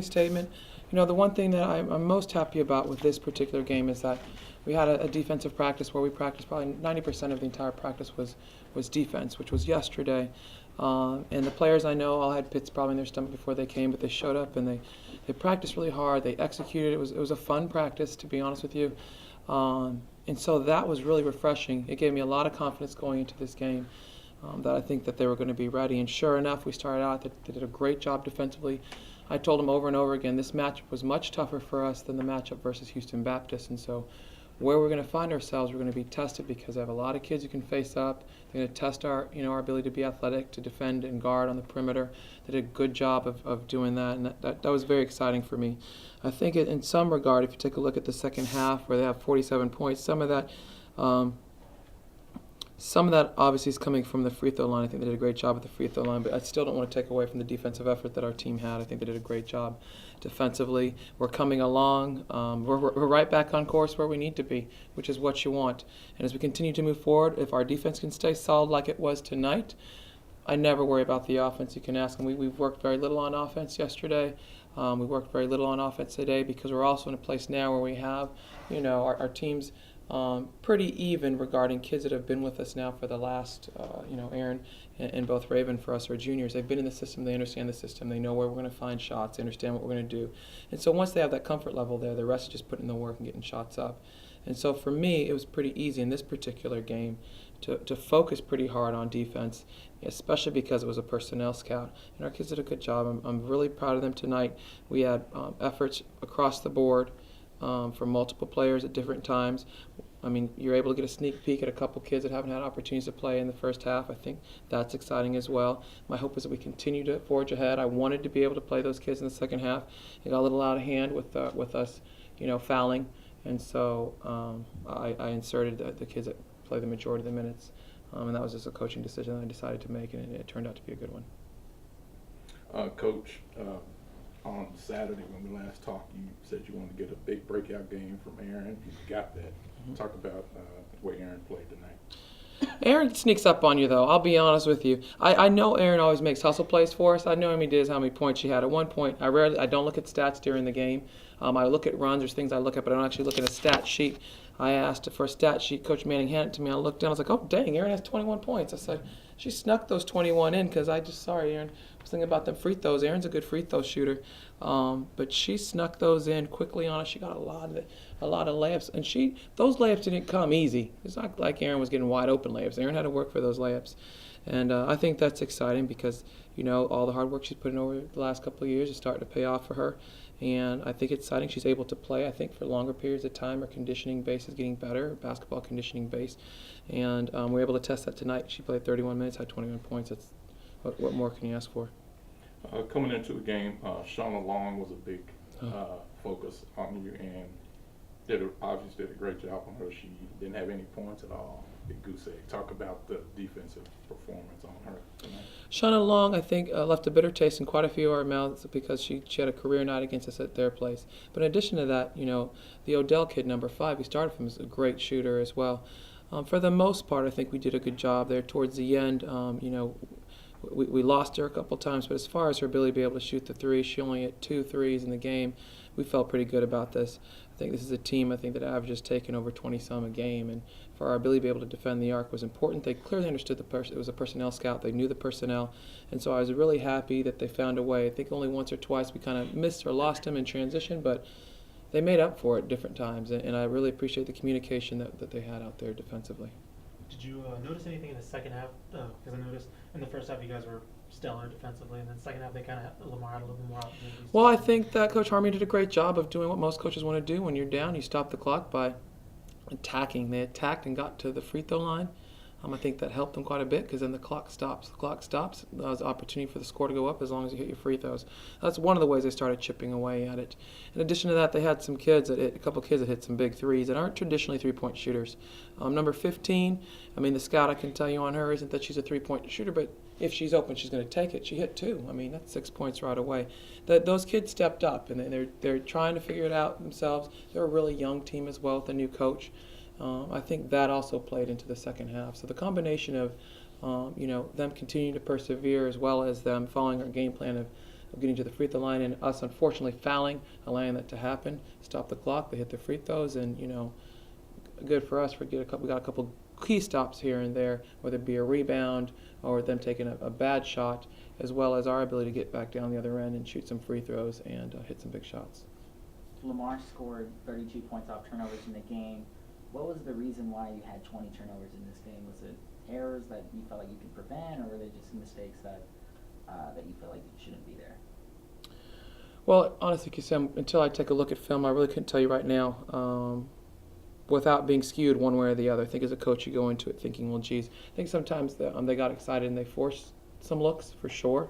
Statement. The one thing that I'm most happy about with this particular game is that we had a defensive practice where we practiced probably 90% of the entire practice was defense, which was yesterday. And the players I know all had pits probably in their stomach before they came, but they showed up and they practiced really hard. They executed. It was a fun practice, to be honest with you. And so that was really refreshing. It gave me a lot of confidence going into this game. That I think that they were going to be ready. And sure enough, we started out. They did a great job defensively. I told them over and over again, this matchup was much tougher for us than the matchup versus Houston Baptist. And so where we're going to find ourselves, we're going to be tested because I have a lot of kids who can face up. They're going to test our ability to be athletic, to defend and guard on the perimeter. They did a good job of doing that, and that was very exciting for me. I think in some regard, if you take a look at the second half where they have 47 points, some of that obviously is coming from the free throw line. I think they did a great job at the free throw line, but I still don't want to take away from the defensive effort that our team had. I think they did a great job defensively. We're coming along. We're right back on course where we need to be, which is what you want. And as we continue to move forward, if our defense can stay solid like it was tonight, I never worry about the offense. You can ask them. We've worked very little on offense yesterday. We worked very little on offense today because we're also in a place now where we have, our teams pretty even regarding kids that have been with us now for the last, Erin and both Raven for us are juniors. They've been in the system. They understand the system. They know where we're going to find shots. They understand what we're going to do. And so once they have that comfort level there, the rest is just putting in the work and getting shots up. And so for me, it was pretty easy in this particular game to focus pretty hard on defense, especially because it was a personnel scout. And our kids did a good job. I'm really proud of them tonight. We had efforts across the board from multiple players at different times. I mean, you're able to get a sneak peek at a couple kids that haven't had opportunities to play in the first half. I think that's exciting as well. My hope is that we continue to forge ahead. I wanted to be able to play those kids in the second half. It got a little out of hand with us, fouling. And so I inserted the kids that play the majority of the minutes. And that was just a coaching decision that I decided to make, and it turned out to be a good one. Coach, on Saturday when we last talked, you said you wanted to get a big breakout game from Erin. You got that. Mm-hmm. Talk about the way Erin played tonight. Erin sneaks up on you, though. I'll be honest with you. I know Erin always makes hustle plays for us. I know how many points she had. At one point, I don't look at stats during the game. I look at runs. There's things I look at, but I don't actually look at a stat sheet. I asked for a stat sheet. Coach Manning handed it to me. I looked down. I was like, oh, dang, Erin has 21 points. I said, she snuck those 21 in because sorry, Erin. I was thinking about them free throws. Erin's a good free throw shooter. But she snuck those in quickly on us. She got a lot of layups. And those layups didn't come easy. It's not like Erin was getting wide open layups. Erin had to work for those layups. And I think that's exciting because, all the hard work she's put in over the last couple of years is starting to pay off for her. And I think it's exciting. She's able to play, I think, for longer periods of time. Her conditioning base is getting better, her basketball conditioning base. And we were able to test that tonight. She played 31 minutes, had 21 points. What more can you ask for? Coming into the game, Shauna Long was a big focus on you, and obviously did a great job on her. She didn't have any points at all. Big goose egg. Talk about the defensive performance on her tonight. Shauna Long, I think, left a bitter taste in quite a few of our mouths because she had a career night against us at their place. But in addition to that, the Odell kid, number 5, we started from, is a great shooter as well. For the most part, I think we did a good job there. Towards the end, we lost her a couple times, but as far as her ability to be able to shoot the three, she only hit 2 threes in the game. We felt pretty good about this. I think this is a team, that averages taking over 20-some a game, and for our ability to be able to defend the arc was important. They clearly understood it was a personnel scout. They knew the personnel, and so I was really happy that they found a way. I think only once or twice we kind of missed or lost them in transition, but they made up for it different times, and I really appreciate the communication that they had out there defensively. Did you notice anything in the second half? Because I noticed in the first half you guys were stellar defensively, and then the second half Lamar had a little bit more opportunities. Well, I think that Coach Harmon did a great job of doing what most coaches want to do. When you're down, you stop the clock by attacking. They attacked and got to the free throw line. I think that helped them quite a bit because then the clock stops. The clock stops. There's an opportunity for the score to go up as long as you hit your free throws. That's one of the ways they started chipping away at it. In addition to that, they had a couple kids that hit some big threes that aren't traditionally three-point shooters. Number 15, the scout, I can tell you on her, isn't that she's a three-point shooter, but if she's open, she's going to take it. She hit 2. That's 6 points right away. Those kids stepped up, and they're trying to figure it out themselves. They're a really young team as well with a new coach. I think that also played into the second half. So the combination of, them continuing to persevere as well as them following our game plan of of getting to the free throw line, and us unfortunately fouling, allowing that to happen. Stop the clock. They hit their free throws, and good for us. We got a couple key stops here and there, whether it be a rebound or them taking a bad shot, as well as our ability to get back down the other end and shoot some free throws and hit some big shots. Lamar scored 32 points off turnovers in the game. What was the reason why you had 20 turnovers in this game? Was it errors that you felt like you could prevent, or were they just mistakes that you felt like shouldn't be there? Well, honestly, Sam, until I take a look at film, I really couldn't tell you right now. Without being skewed one way or the other, I think as a coach you go into it thinking, well, geez, I think sometimes they got excited and they forced some looks for sure,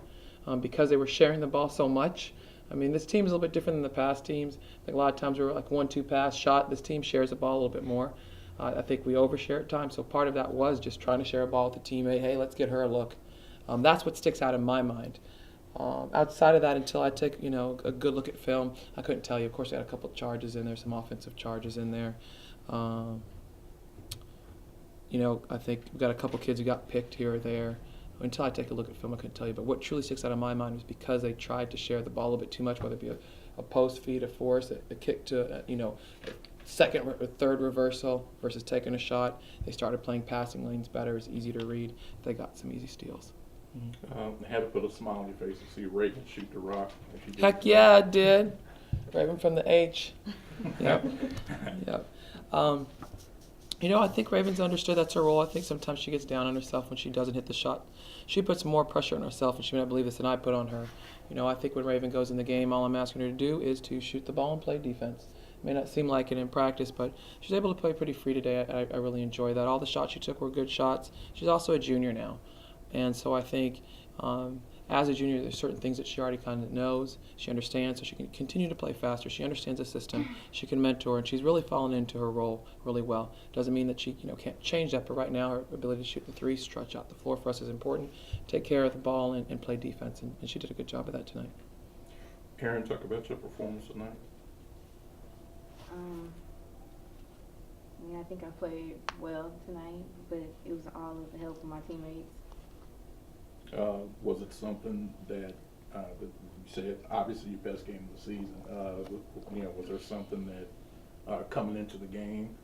because they were sharing the ball so much. I mean, this team is a little bit different than the past teams. Like a lot of times we were like 1-2 pass shot. This team shares the ball a little bit more. I think we overshare at times. So part of that was just trying to share a ball with the teammate. Hey, let's get her a look. That's what sticks out in my mind. Outside of that, until I take a good look at film, I couldn't tell you. Of course, I had a couple of charges in there, some offensive charges in there. I think we've got a couple kids who got picked here or there. Until I take a look at film, I couldn't tell you. But what truly sticks out in my mind was because they tried to share the ball a little bit too much, whether it be a post feed, a force, a kick to, a second or third reversal versus taking a shot. They started playing passing lanes better. It was easy to read. They got some easy steals. They had to put a smile on your face to see Reagan shoot the rock. Heck yeah, I did. Raven from the H. Yep. Yep. I think Raven's understood that's her role. I think sometimes she gets down on herself when she doesn't hit the shot. She puts more pressure on herself, and she may not believe this, than I put on her. I think when Raven goes in the game, all I'm asking her to do is to shoot the ball and play defense. It may not seem like it in practice, but she's able to play pretty free today. I really enjoy that. All the shots she took were good shots. She's also a junior now. And so I think as a junior, there's certain things that she already kind of knows. She understands, so she can continue to play faster. She understands the system. She can mentor, and she's really fallen into her role really well. Doesn't mean that she can't change that, but right now her ability to shoot the three, stretch out the floor for us is important. Take care of the ball and play defense, and she did a good job of that tonight. Erin, talk about your performance tonight. I think I played well tonight, but it was all of the help of my teammates. Was it something that you said, obviously your best game of the season, was there something that coming into the game,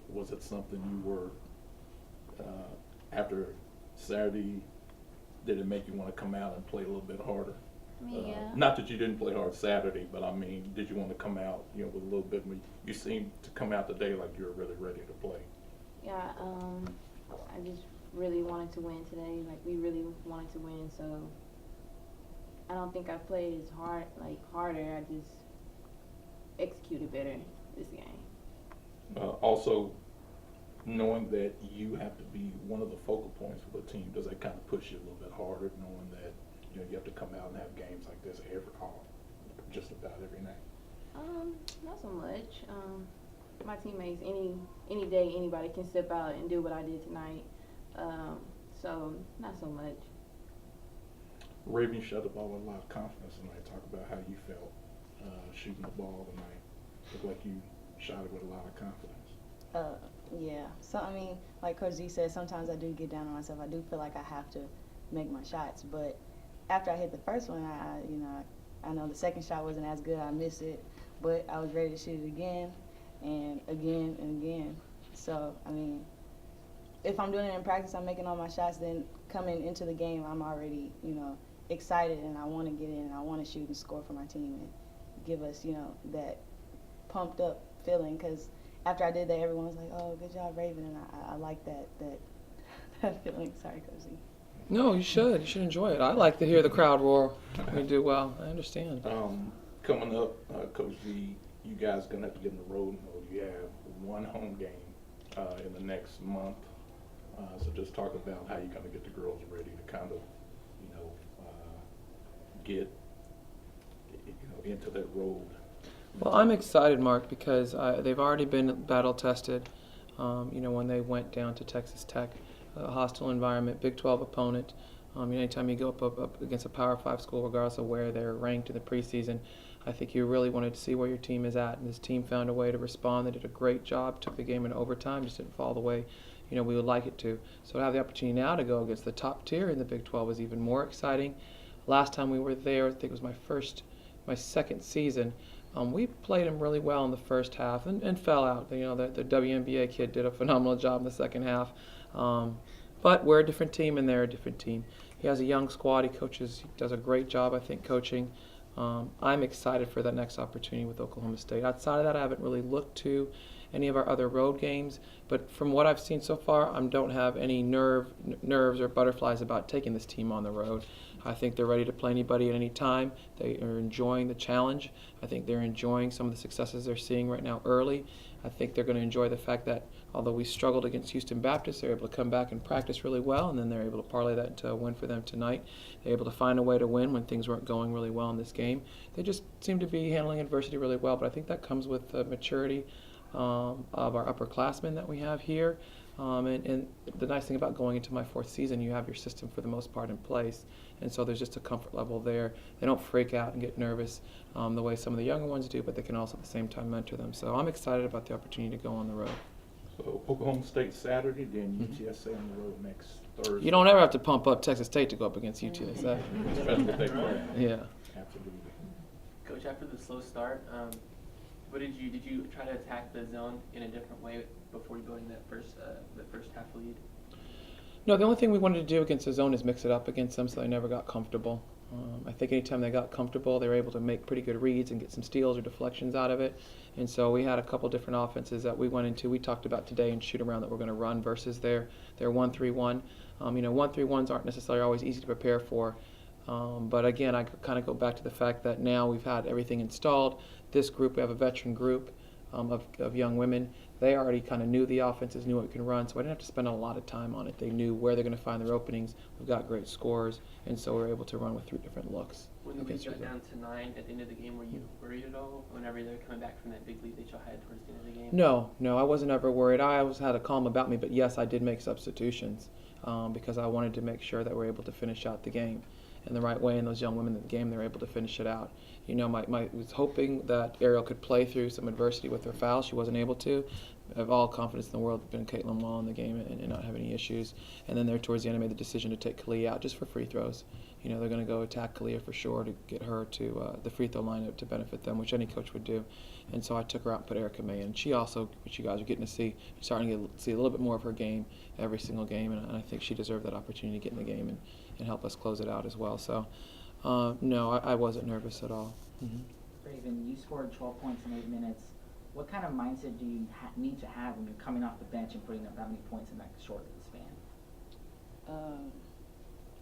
was it something you were, after Saturday, did it make you want to come out and play a little bit harder? Yeah. Not that you didn't play hard Saturday, but I mean, did you want to come out, with a little bit, you seemed to come out today like you were really ready to play. Yeah, I just really wanted to win today. Like, we really wanted to win, so I don't think I played as harder. I just executed better this game. Also, knowing that you have to be one of the focal points for the team, does that kind of push you a little bit harder, knowing that you have to come out and have games like this just about every night? Not so much. My teammates, any day, anybody can step out and do what I did tonight. So not so much. Raven shot the ball with a lot of confidence tonight. Talk about how you felt shooting the ball tonight. Looked like you shot it with a lot of confidence. Yeah. So, I mean, like Coach Z said, sometimes I do get down on myself. I do feel like I have to make my shots. But after I hit the first one, I know the second shot wasn't as good. I missed it. But I was ready to shoot it again and again and again. So, I mean, if I'm doing it in practice, I'm making all my shots, then coming into the game, I'm already, excited, and I want to get in, and I want to shoot and score for my team and give us, that pumped up feeling, because after I did that, everyone was like, oh, good job, Raven, and I like that feeling. Sorry, Coach Z. No, you should. You should enjoy it. I like to hear the crowd roar when we do well. I understand. Coming up, Coach Z, you guys are going to have to get in the road mode. You have one home game in the next month. So just talk about how you're going to get the girls ready to kind of, get, into that road. Well, I'm excited, Mark, because they've already been battle tested. When they went down to Texas Tech, a hostile environment, Big 12 opponent. Anytime you go up against a Power 5 school, regardless of where they're ranked in the preseason, I think you really wanted to see where your team is at. And this team found a way to respond. They did a great job, took the game in overtime, just didn't fall the way we would like it to. So to have the opportunity now to go against the top tier in the Big 12 is even more exciting. Last time we were there, I think it was my second season. We played them really well in the first half and fell out. You know, the WNBA kid did a phenomenal job in the second half. But we're a different team, and they're a different team. He has a young squad. He does a great job, I think, coaching. I'm excited for that next opportunity with Oklahoma State. Outside of that, I haven't really looked to any of our other road games. But from what I've seen so far, I don't have any nerves or butterflies about taking this team on the road. I think they're ready to play anybody at any time. They are enjoying the challenge. I think they're enjoying some of the successes they're seeing right now early. I think they're going to enjoy the fact that although we struggled against Houston Baptist, they're able to come back and practice really well, and then they're able to parlay that into a win for them tonight. They're able to find a way to win when things weren't going really well in this game. They just seem to be handling adversity really well, but I think that comes with the maturity of our upperclassmen that we have here. And the nice thing about going into my fourth season, you have your system for the most part in place. And so there's just a comfort level there. They don't freak out and get nervous the way some of the younger ones do, but they can also at the same time mentor them. So I'm excited about the opportunity to go on the road. So Oklahoma State Saturday, then UTSA on the road next Thursday. You don't ever have to pump up Texas State to go up against UTSA. Especially if they play. Yeah. Absolutely. Coach, after the slow start, what did you try to attack the zone in a different way before building that first half lead? No, the only thing we wanted to do against the zone is mix it up against them so they never got comfortable. I think anytime they got comfortable, they were able to make pretty good reads and get some steals or deflections out of it. And so we had a couple different offenses that we went into. We talked about today in shoot around that we're going to run versus their 1-3-1. 1-3-1s aren't necessarily always easy to prepare for. But again, I kind of go back to the fact that now we've had everything installed. This group, we have a veteran group of young women. They already kind of knew the offenses, knew what we can run, so I didn't have to spend a lot of time on it. They knew where they're going to find their openings. We've got great scores, and so we're able to run with 3 different looks. When the lead got down to 9 at the end of the game, were you worried at all whenever they were coming back from that big lead that y'all had towards the end of the game? No, I wasn't ever worried. I always had a calm about me, but yes, I did make substitutions because I wanted to make sure that we're able to finish out the game in the right way, and those young women in the game, they were able to finish it out. I was hoping that Ariel could play through some adversity with her foul. She wasn't able to. I have all confidence in the world in Caitlin Wall in the game and not have any issues. And then there towards the end, I made the decision to take Kalia out just for free throws. They're going to go attack Kalia for sure to get her to the free throw line to benefit them, which any coach would do. And so I took her out and put Erica May in. She also, which you guys are getting to see, you're starting to see a little bit more of her game every single game, and I think she deserved that opportunity to get in the game and help us close it out as well. So, no, I wasn't nervous at all. Mm-hmm. Raven, you scored 12 points in 8 minutes. What kind of mindset do you need to have when you're coming off the bench and putting up that many points in that short of a span?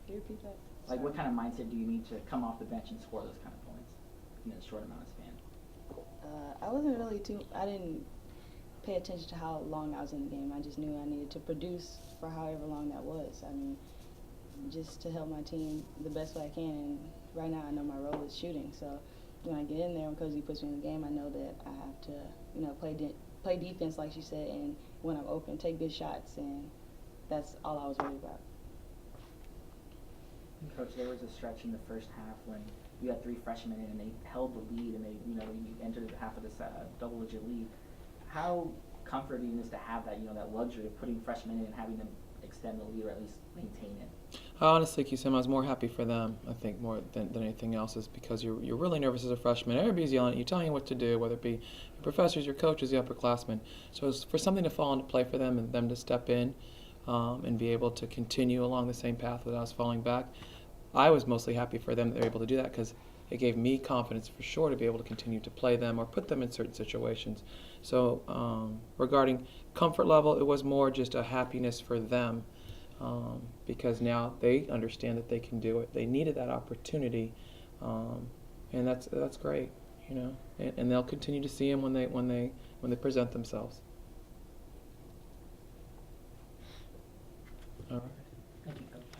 Can you repeat that? Like, what kind of mindset do you need to come off the bench and score those kind of points in a short amount of span? I didn't pay attention to how long I was in the game. I just knew I needed to produce for however long that was. I mean, just to help my team the best way I can. And right now I know my role is shooting. So when I get in there and Cozy puts me in the game, I know that I have to, play defense like she said, and when I'm open, take good shots, and that's all I was worried about. Coach, there was a stretch in the first half when you had 3 freshmen in and they held the lead and you entered half of this double-digit lead. How comforting is to have that, that luxury of putting freshmen in and having them extend the lead or at least maintain it? Honestly, Q-Sim, I was more happy for them, I think, more than anything else, is because you're really nervous as a freshman. Everybody's yelling at you, telling you what to do, whether it be your professors, your coaches, the upperclassmen. So it's for something to fall into play for them and them to step in and be able to continue along the same path that I was falling back. I was mostly happy for them that they were able to do that because it gave me confidence for sure to be able to continue to play them or put them in certain situations. So regarding comfort level, it was more just a happiness for them because now they understand that they can do it. They needed that opportunity, and that's great, and they'll continue to see them when they present themselves. All right.